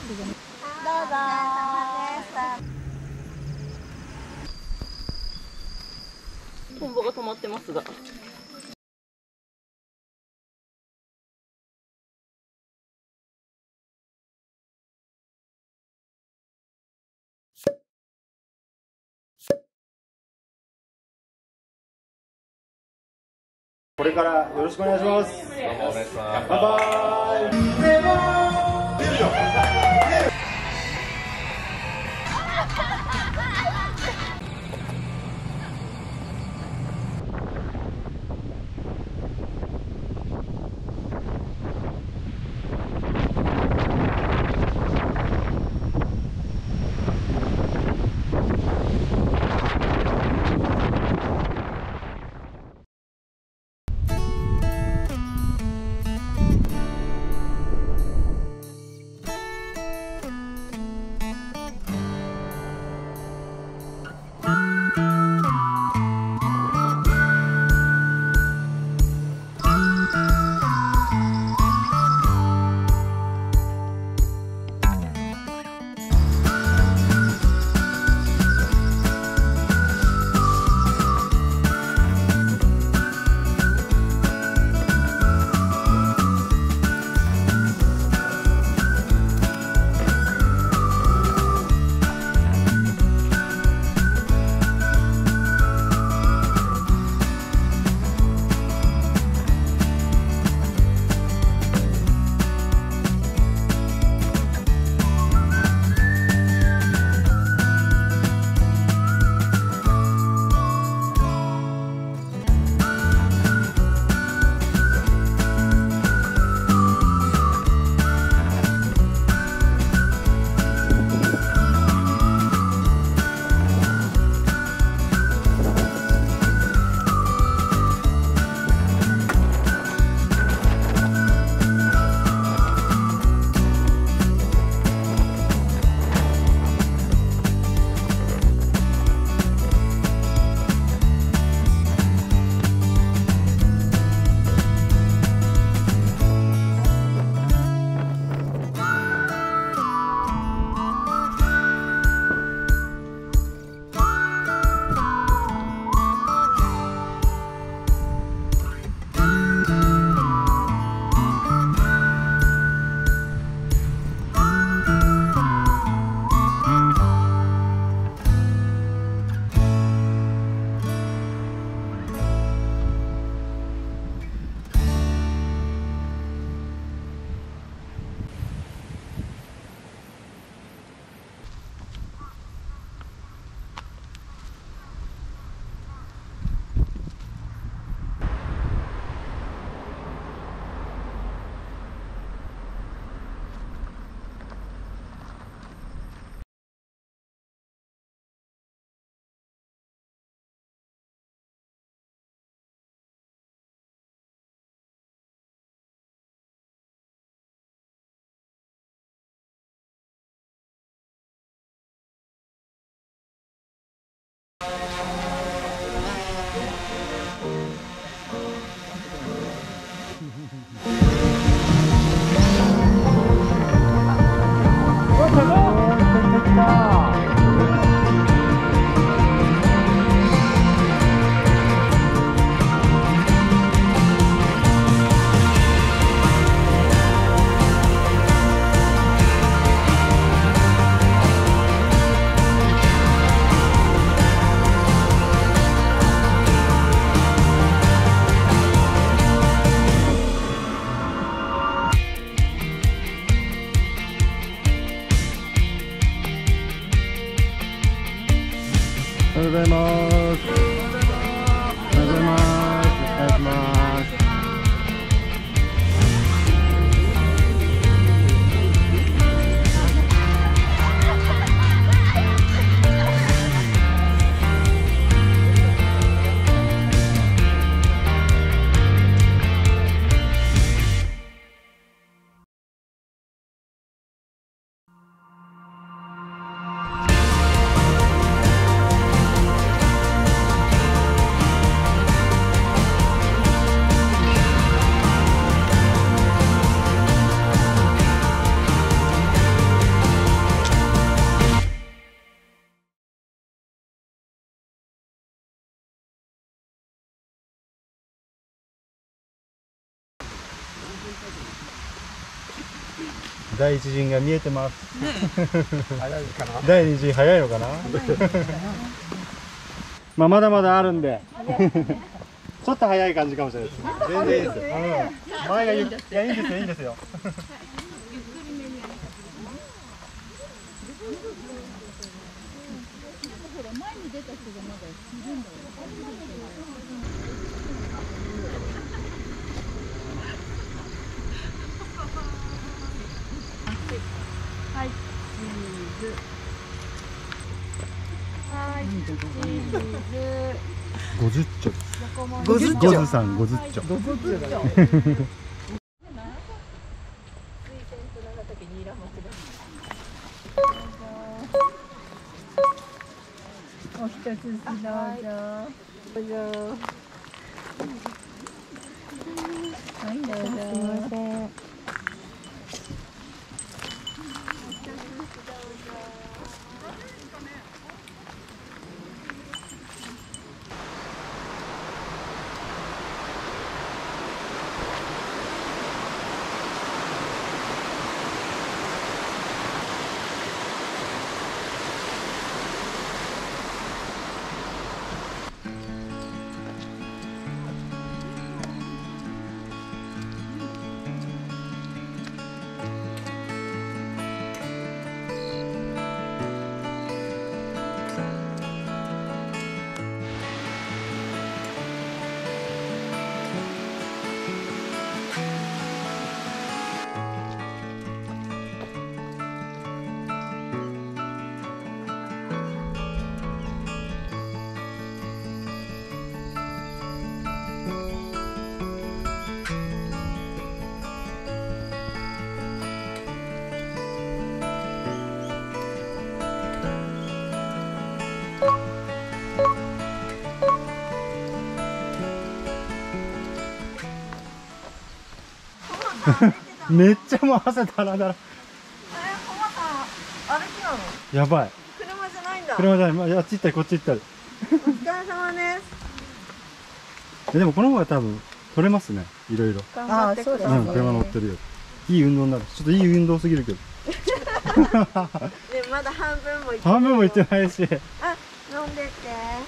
どうぞ。トンボが止まってますが。これからよろしくお願いします。どうもお願いします。バイバイ。おはようございます。おはようございます。お願いします。第一陣が見えてます。早いかな。第二陣早いのかな。まあまだまだあるんで。ちょっと早い感じかもしれないです。全然いいですよ。前がいい、いやいいんですよいいんですよ。はい、チーズ。はい、チーズ。50丁。50ゴズさん50丁。お一つずつどうぞ。どうぞ。はい、どうぞ。すみません。めっちゃもう汗だらだら。コマさん、歩きなの？やばい。車じゃないんだ。車じゃない、あっち行ったりこっち行ったり。お疲れ様です。でもこの方が多分取れますね。いろいろ。頑張ってください。うん、車乗ってるよ。いい運動になる。ちょっといい運動すぎるけど。ね、まだ半分も行ってない。半分も行ってないし。あ、飲んでって。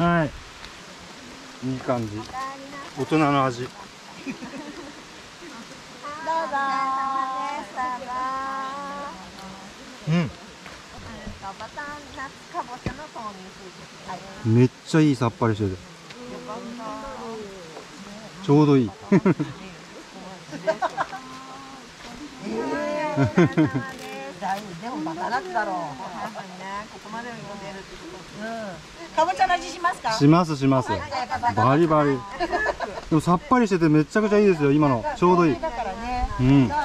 はい。いい感じ。大人の味。どうぞ。うん。バターナッツかぼちゃの豆乳スープ。はい。めっちゃいい、さっぱりしてて。ちょうどいい。でもバターナッツだろう。ここまで読んでるってこと。かぼちゃの味しますか？しますします。バリバリ。でもさっぱりしててめちゃくちゃいいですよ、今の。ちょうどいい。だからね。うん。どうぞ。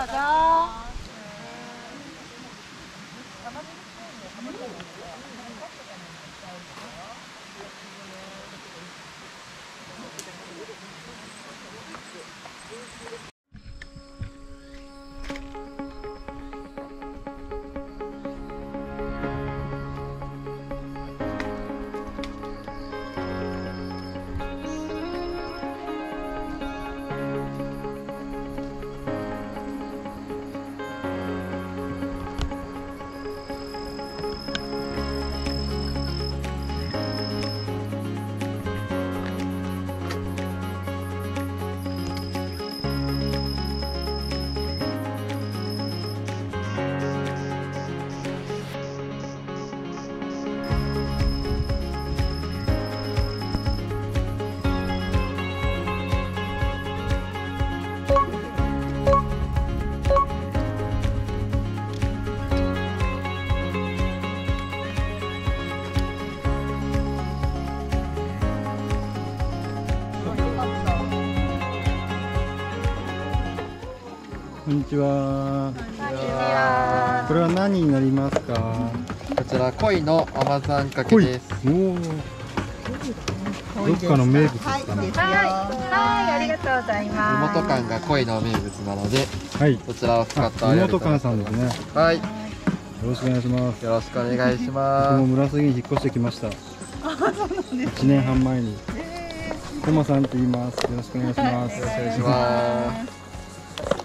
こんにちは。これは何になりますか？こちら鯉の甘酸かけです。おお。どっかの名物ですかね。はい、ありがとうござい地ます。元館が鯉の名物なので、はい。こちらを使った地元館さんですね。はい、よよろしくお願いします。ろしくお願いし僕まも村杉に引っ越してきました。1年半前に。コマさんって言います。よろしくお願いします。す。お願いします。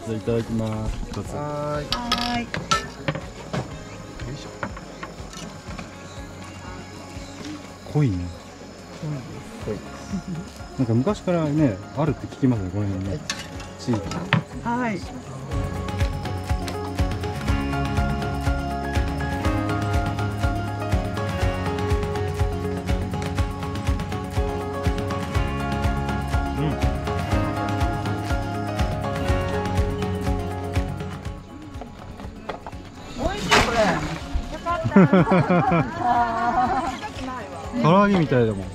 じゃあいただきます。一つ。はーい。はい。濃いね。なんか昔からね、あるって聞きますね、この辺ね。地域。はい。唐揚げみたいだもん。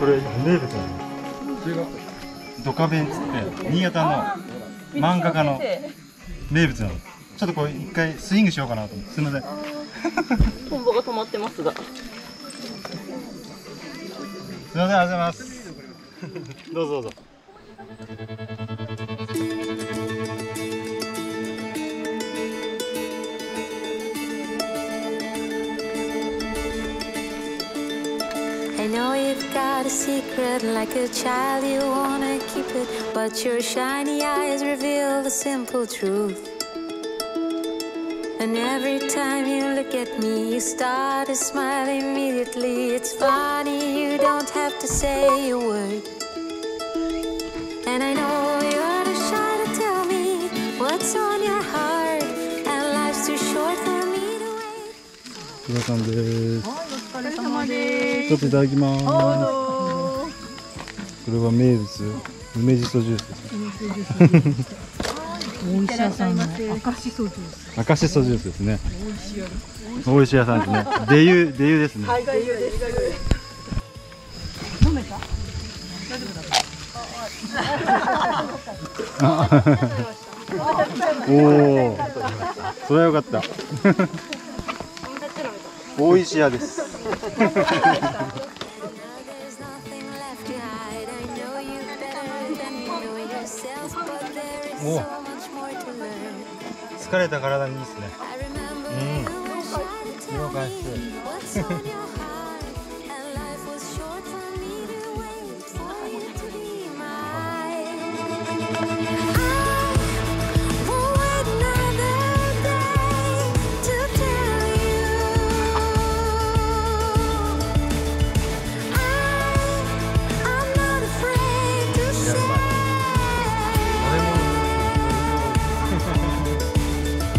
これ名物なの。ドカベンっつって新潟の漫画家の名物なの。ちょっとこう一回スイングしようかなと思って。すみません。トンボが止まってますが。すみません、ありがとうございます。どうぞどうぞ。I know you've got a secret like a child, you wanna keep it, but your shiny eyes reveal the simple truth. And every time you look at me, you start to smile immediately. It's funny, you don't have to say a word. And I know you're too shy to tell me what's on your heart, and life's too short for me to wait. 木田さんです。お疲れ様です。ちょっといただきます。どうぞ。これは名物梅じそジュースです。お医者さんの赤しそジュース。赤しそジュースですね。おいしい屋さんですね。デユですね。はい、大丈夫です。飲めた？大丈夫だ。おお、それはよかった。大石屋です。おお、疲れた体にいいですね。疲労回復。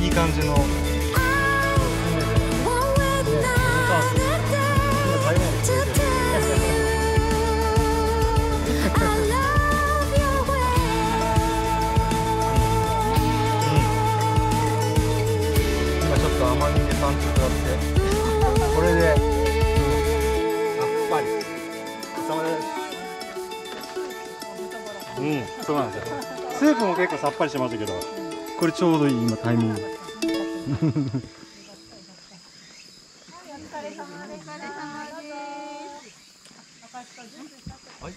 いい感じの。今ちょっと甘みでパンチ食らって、これで、さっぱり。そうなんですよ。スープも結構さっぱりしてましたけど、これちょうどいい今タイミング。お疲れ様です。はい。